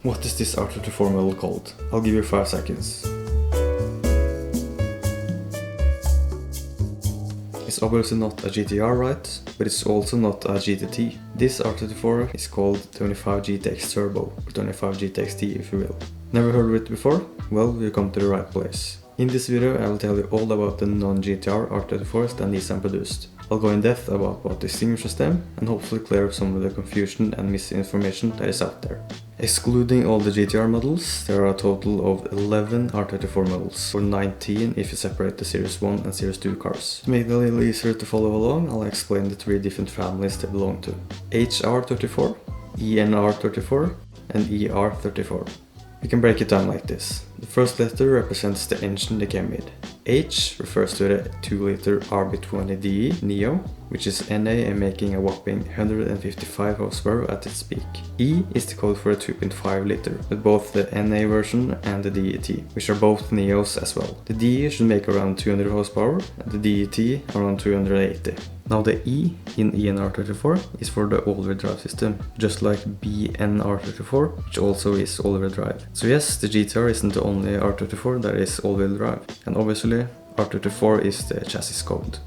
What is this R34 model called? I'll give you 5 seconds. It's obviously not a GTR, right? But it's also not a GTT. This R34 is called 25 GTX Turbo, or 25 GTX T if you will. Never heard of it before? Well, you come to the right place. In this video I will tell you all about the non-GTR R34s that Nizmo produced. I'll go in depth about what distinguishes them and hopefully clear up some of the confusion and misinformation that is out there. Excluding all the GTR models, there are a total of 11 R34 models, or 19 if you separate the Series 1 and Series 2 cars. To make it a little easier to follow along, I'll explain the 3 different families they belong to: HR34, ENR34 and ER34. We can break it down like this. The first letter represents the engine they came with. H refers to the 2-liter RB20DE Neo, which is NA and making a whopping 155 horsepower at its peak. E is the code for a 2.5-liter, with both the NA version and the DET, which are both Neos as well. The DE should make around 200 horsepower and the DET around 280. Now the E in ENR34 is for the all-wheel drive system, just like BNR34, which also is all-wheel drive. So yes, the GTR isn't the only R34 that is all-wheel drive, and obviously R34 is the chassis code.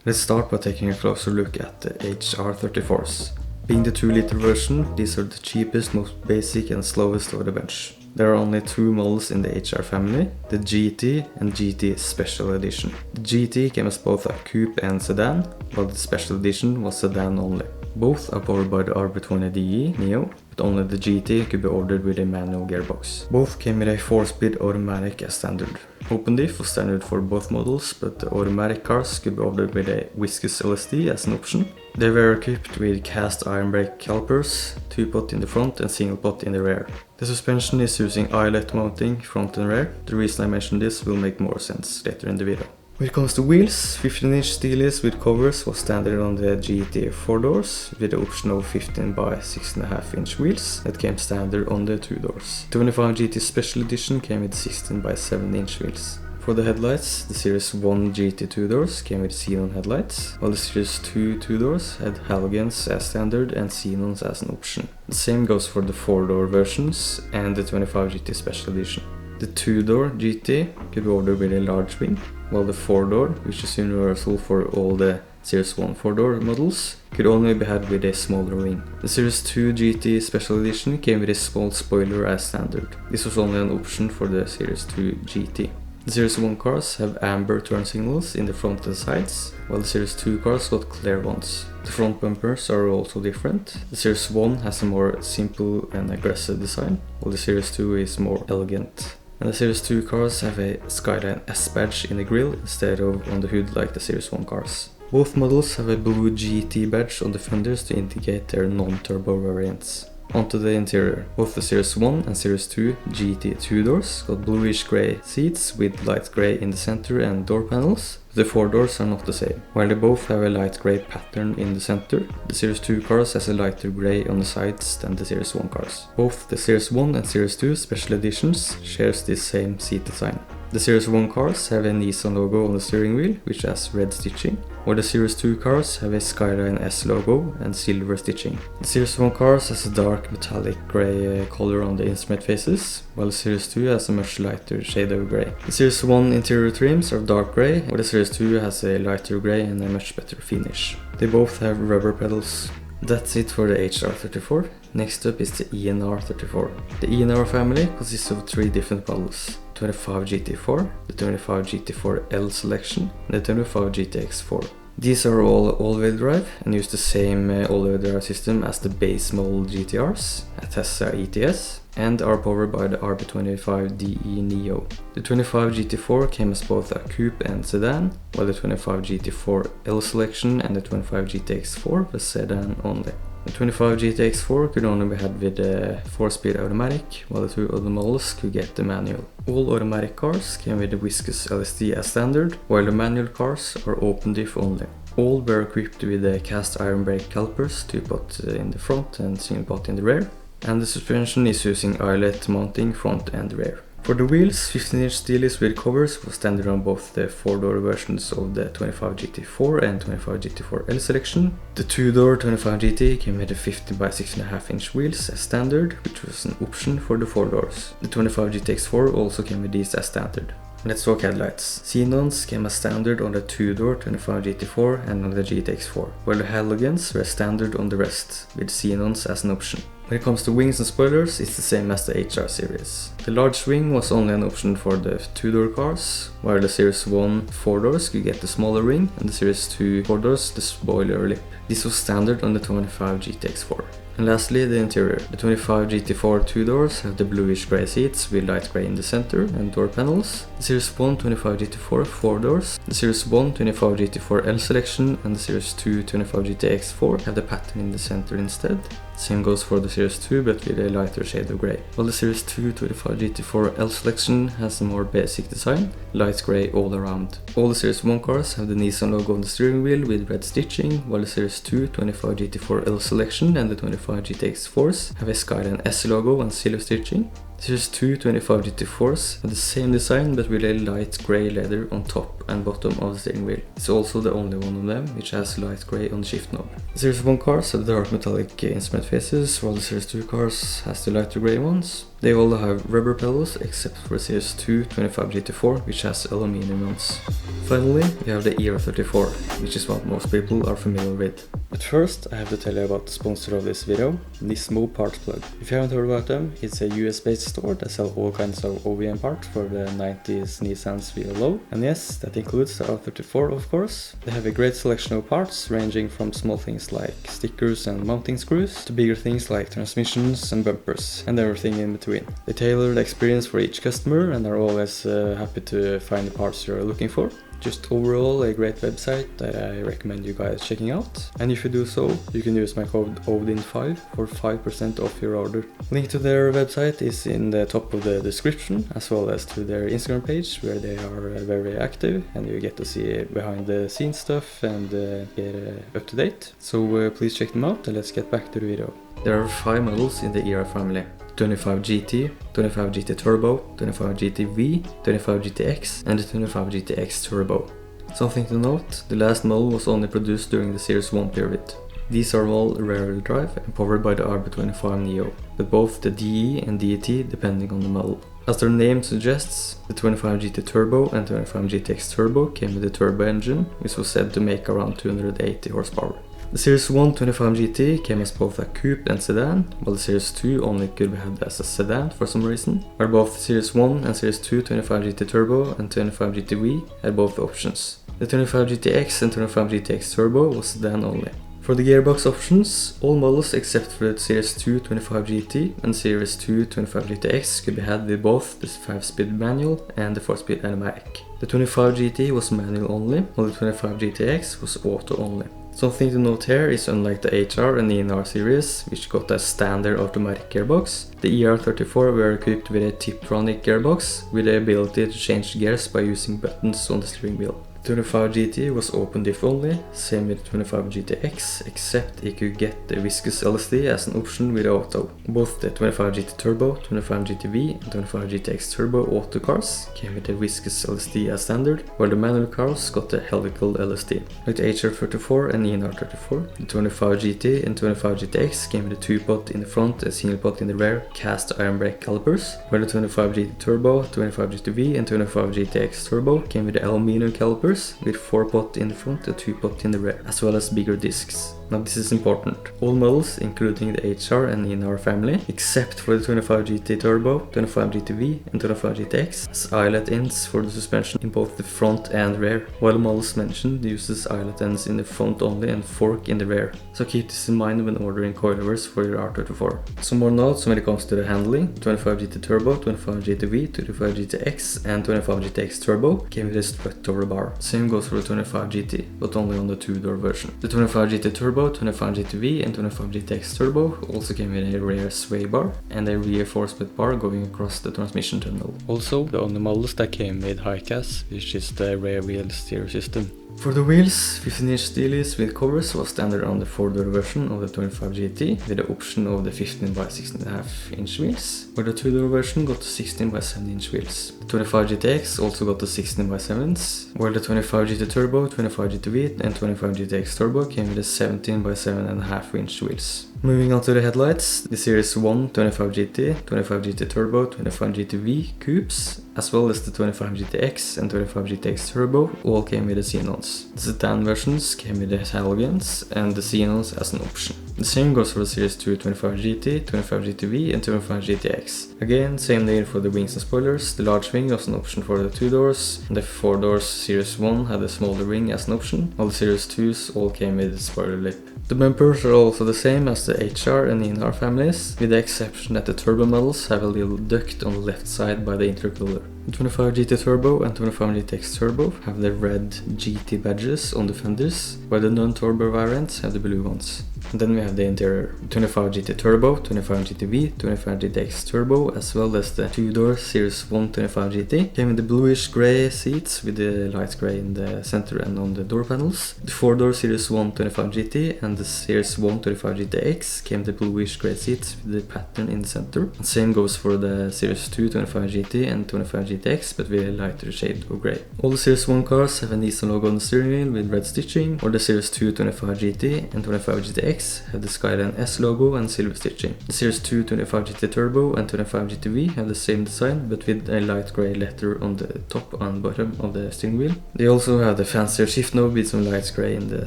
Let's start by taking a closer look at the HR34s. Being the 2-liter version, these are the cheapest, most basic and slowest of the bunch. There are only 2 models in the HR family, the GT and GT Special Edition. The GT came as both a coupe and sedan, while the Special Edition was sedan only. Both are powered by the RB20DE Neo, but only the GT could be ordered with a manual gearbox. Both came with a 4-speed automatic as standard. Open diff was standard for both models, but the automatic cars could be ordered with a viscous LSD as an option. They were equipped with cast iron brake calipers, 2-pot in the front and single-pot in the rear. The suspension is using eyelet mounting front and rear. The reason I mentioned this will make more sense later in the video. When it comes to wheels, 15-inch steelies with covers was standard on the GT 4-doors, with the option of 15 by 6.5-inch wheels that came standard on the 2-doors. 25 GT Special Edition came with 16 by 7-inch wheels. For the headlights, the Series 1 GT 2-doors came with xenon headlights, while the Series 2 2-doors had halogens as standard and xenons as an option. The same goes for the 4-door versions and the 25 GT Special Edition. The 2-door GT could be ordered with a large wing, while the 4-door, which is universal for all the Series 1 4-door models, could only be had with a smaller wing. The Series 2 GT Special Edition came with a small spoiler as standard. This was only an option for the Series 2 GT. The Series 1 cars have amber turn signals in the front and sides, while the Series 2 cars got clear ones. The front bumpers are also different. The Series 1 has a more simple and aggressive design, while the Series 2 is more elegant. And the Series 2 cars have a Skyline S badge in the grille instead of on the hood like the Series 1 cars. Both models have a blue GT badge on the fenders to indicate their non-turbo variants. Onto the interior. Both the Series 1 and Series 2 GT 2-doors got bluish grey seats with light grey in the center and door panels. The 4-doors are not the same. While they both have a light grey pattern in the center, the Series 2 cars has a lighter grey on the sides than the Series 1 cars. Both the Series 1 and Series 2 Special Editions shares this same seat design. The Series 1 cars have a Nissan logo on the steering wheel, which has red stitching, while the Series 2 cars have a Skyline S logo and silver stitching. The Series 1 cars has a dark metallic grey color on the instrument faces, while the Series 2 has a much lighter shade of grey. The Series 1 interior trims are dark grey, while the Series 2 has a lighter grey and a much better finish. They both have rubber pedals. That's it for the HR34. Next up is the ENR34. The ENR family consists of 3 different models: 25 GT4, the 25 GT4L selection, and the 25 GTX4. These are all all-wheel drive and use the same all-wheel drive system as the base model GTRs, a Tesla ETS, and are powered by the RB20DE Neo. The 25 GT4 came as both a coupe and sedan, while the 25 GT4L selection and the 25 GTX4 was sedan only. The 25 GTX4 could only be had with a 4-speed automatic, while the 2 other models could get the manual. All automatic cars came with the viscous LSD as standard, while the manual cars are open diff only. All were equipped with the cast iron brake calipers, 2-pot in the front and single-pot in the rear, and the suspension is using eyelet mounting front and rear. For the wheels, 15-inch steelys with covers was standard on both the 4-door versions of the 25 GT4 and 25 GT4 L selection. The 2-door 25 GT came with the 15 by 6.5 inch wheels as standard, which was an option for the 4 doors. The 25 GTX4 also came with these as standard. Let's talk headlights. Xenons came as standard on the 2-door 25 GT4 and on the GTX4, while the halogens were standard on the rest, with xenons as an option. When it comes to wings and spoilers, it's the same as the HR series. The large wing was only an option for the 2-door cars, while the Series 1 4-doors could get the smaller wing and the Series 2 4-doors the spoiler lip. This was standard on the 25 GTX4. And lastly, the interior. The 25 GT4 2-doors have the bluish grey seats with light grey in the center and door panels. The Series 1 25 GT4 4-doors, the Series 1 25 GT4 L selection and the Series 2 25 GTX4 have the pattern in the center instead. Same goes for the Series 2 but with a lighter shade of grey. While the Series 2 25 GT4 L selection has a more basic design, light grey all around. All the Series 1 cars have the Nizmo logo on the steering wheel with red stitching, while the Series 2 25 GT4 L selection and the 25 GTX4s have a Skyline S logo and silver stitching. Series 2 25 GT4s have the same design but with a light grey leather on top and bottom of the steering wheel. It's also the only one of them which has light grey on the shift knob. The Series 1 cars have the dark metallic instrument faces, while the Series 2 cars has the lighter grey ones. They all have rubber pedals except for the Series 2 25 GT4 which has aluminum ones. Finally, we have the ER34, which is what most people are familiar with. But first, I have to tell you about the sponsor of this video, Nizmo Parts Plug. If you haven't heard about them, it's a US-based store that sells all kinds of OEM parts for the 90s Nissans we all love. And yes, that includes the R34 of course. They have a great selection of parts ranging from small things like stickers and mounting screws to bigger things like transmissions and bumpers and everything in between. They tailor the experience for each customer and are always happy to find the parts you're looking for. Just overall a great website that I recommend you guys checking out. And if you do so, you can use my code ODIN5 for 5% off your order. Link to their website is in the top of the description, as well as to their Instagram page where they are very active and you get to see behind the scenes stuff and get up to date. So please check them out and let's get back to the video. There are 5 models in the ER family. 25 GT, 25 GT Turbo, 25 GT-V, 25 GTX and the 25 GTX Turbo. Something to note, the last model was only produced during the Series 1 period. These are all rear-wheel drive and powered by the RB25 Neo, with both the DE and DET depending on the model. As their name suggests, the 25 GT Turbo and 25 GTX Turbo came with a turbo engine, which was said to make around 280 horsepower. The Series 1 25 GT came as both a coupe and sedan, while the Series 2 only could be had as a sedan for some reason, where both the Series 1 and Series 2 25 GT Turbo and 25 GT-V had both options. The 25 GTX and 25 GTX Turbo was sedan only. For the gearbox options, all models except for the Series 2 25 GT and Series 2 25 GTX could be had with both the 5-speed manual and the 4-speed automatic. The 25 GT was manual only, while the 25 GTX was auto only. Something to note here is unlike the HR and ENR series, which got a standard automatic gearbox, the ER34 were equipped with a Tiptronic gearbox with the ability to change gears by using buttons on the steering wheel. 25 GT was open diff only, same with 25 GTX, except it could get the viscous LSD as an option with auto. Both the 25 GT Turbo, 25 GT-V and 25 GTX Turbo auto cars came with the viscous LSD as standard, while the manual cars got the helical LSD. Like the HR34 and ENR34, the 25 GT and 25 GTX came with a 2-pot in the front and single pot in the rear cast iron brake calipers, while the 25 GT Turbo, 25 GT-V and 25 GTX Turbo came with the aluminum calipers with 4-pot in the front and 2-pot in the rear, as well as bigger discs. Now this is important. All models, including the HR and ENR family, except for the 25 GT Turbo, 25 GT-V and 25 GTX, has eyelet ends for the suspension in both the front and rear, while the models mentioned uses eyelet ends in the front only and fork in the rear. So keep this in mind when ordering coilovers for your R34. Some more notes when it comes to the handling. 25 GT Turbo, 25 GT-V, 25 GTX and 25 GTX Turbo came with a strut over bar. Same goes for the 25 GT, but only on the 2-door version. The 25 GT Turbo Turbo, 25 GTV and 25 GTX Turbo also came with a rear sway bar and a rear 4-split bar going across the transmission tunnel. Also, the only models that came with high-cas, which is the rear wheel steer system. For the wheels, 15-inch steelies with covers was standard on the 4-door version of the 25 GT with the option of the 15 by 16.5-inch wheels, where the 2-door version got the 16 by 7-inch wheels. The 25 GTX also got the 16 by 7s, while the 25 GT Turbo, 25 GTV and 25 GTX Turbo came with the 17 by 7.5-inch wheels. Moving on to the headlights, the Series 1 25 GT, 25 GT Turbo, 25 GTV coupes, as well as the 25 GTX and 25 GTX Turbo all came with the xenons. The sedan versions came with the halogens and the xenons as an option. The same goes for the Series 2 25 GT, 25 GTV and 25 GTX. Again, same there for the wings and spoilers. The large wing was an option for the 2 doors, and the 4 doors Series 1 had a smaller wing as an option, while the Series 2s all came with a spoiler lip. The bumpers are also the same as the HR and ENR families, with the exception that the turbo models have a little duct on the left side by the intercooler. The 25 GT Turbo and 25 GTX Turbo have the red GT badges on the fenders, while the non-turbo variants have the blue ones. And then we have the interior, 25 GT Turbo, 25 GTV, 25 GTX Turbo, as well as the 2-door Series 1 25 GT. Came in the bluish grey seats with the light grey in the center and on the door panels. The 4-door Series 1 25 GT and the Series 1 25 GTX came the bluish grey seats with the pattern in the center. And same goes for the Series 2 25 GT and 25 GTX, but with a lighter shade of grey. All the Series 1 cars have a Nizmo logo on the steering wheel with red stitching, or the Series 2 25 GT and 25 GTX have the Skyline S logo and silver stitching. The Series 2 25 GT Turbo and 25 GTV have the same design, but with a light grey letter on the top and bottom of the steering wheel. They also have the fancier shift knob with some light grey in the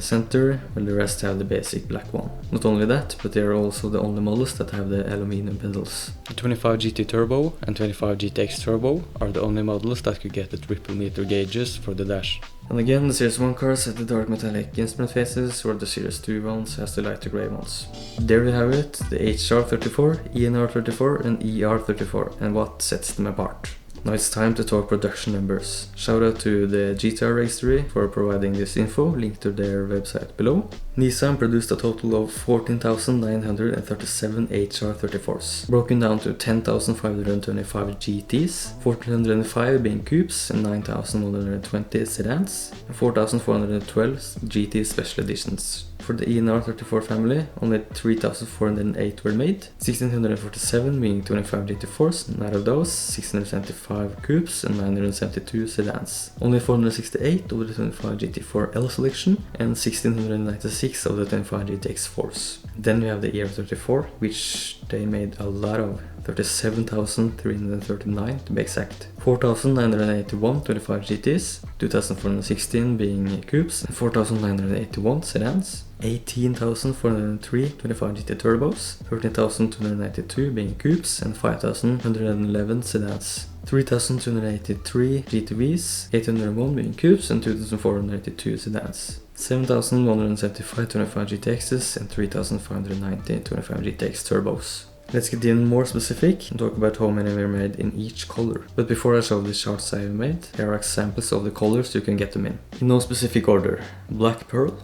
center, while the rest have the basic black one. Not only that, but they are also the only models that have the aluminum pedals. The 25 GT Turbo and 25 GTX Turbo are the only models that could get the triple meter gauges for the dash. And again, the Series 1 cars have the dark metallic instrument faces, while the Series 2 ones has the lighter grey ones. There we have it, the HR34, ENR34 and ER34, and what sets them apart. Now it's time to talk production numbers. Shout out to the GTR Registry for providing this info, linked to their website below. Nissan produced a total of 14,937 HR34s, broken down to 10,525 GTs, 1,405 being coupes and 9,120 sedans, and 4,412 GT special editions. For the ENR34 family, only 3,408 were made, 1,647 being 25 GT4s, and out of those, 675 coupes and 972 sedans. Only 468 of the 25 GT4L selection, and 1,696 of the 25 GTX4s. Then we have the ER34, which they made a lot of, 37,339 to be exact. 4,981 25 GTs, 2,416 being coupes, and 4,981 sedans. 18,403 25 GT turbos, 13,292 being coupes, and 5,111 sedans. 3,283 GTVs, 801 being coupes, and 2,482 sedans. 7,175 25 GTXs and 3,590 25 GTX turbos. Let's get even more specific and talk about how many were made in each color. But before I show the charts I have made, here are examples of the colors you can get them in. In no specific order: black pearl,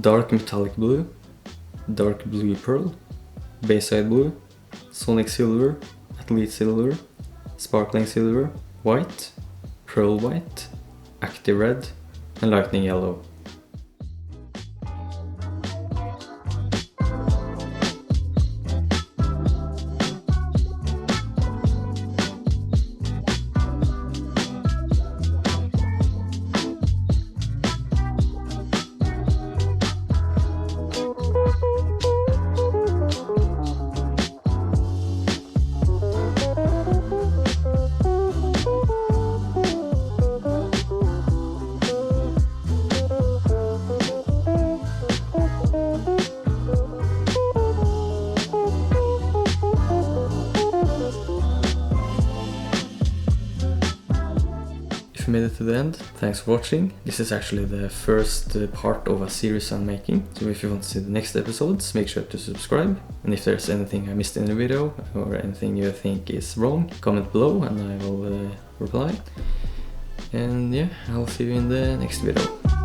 dark metallic blue, dark blue pearl, Bayside blue, sonic silver, athlete silver, sparkling silver, white, pearl white, active red, and lightning yellow. If you made it to the end, thanks for watching. This is actually the first part of a series I'm making, so if you want to see the next episodes, make sure to subscribe. And if there's anything I missed in the video or anything you think is wrong, comment below and I will reply. And yeah, I'll see you in the next video.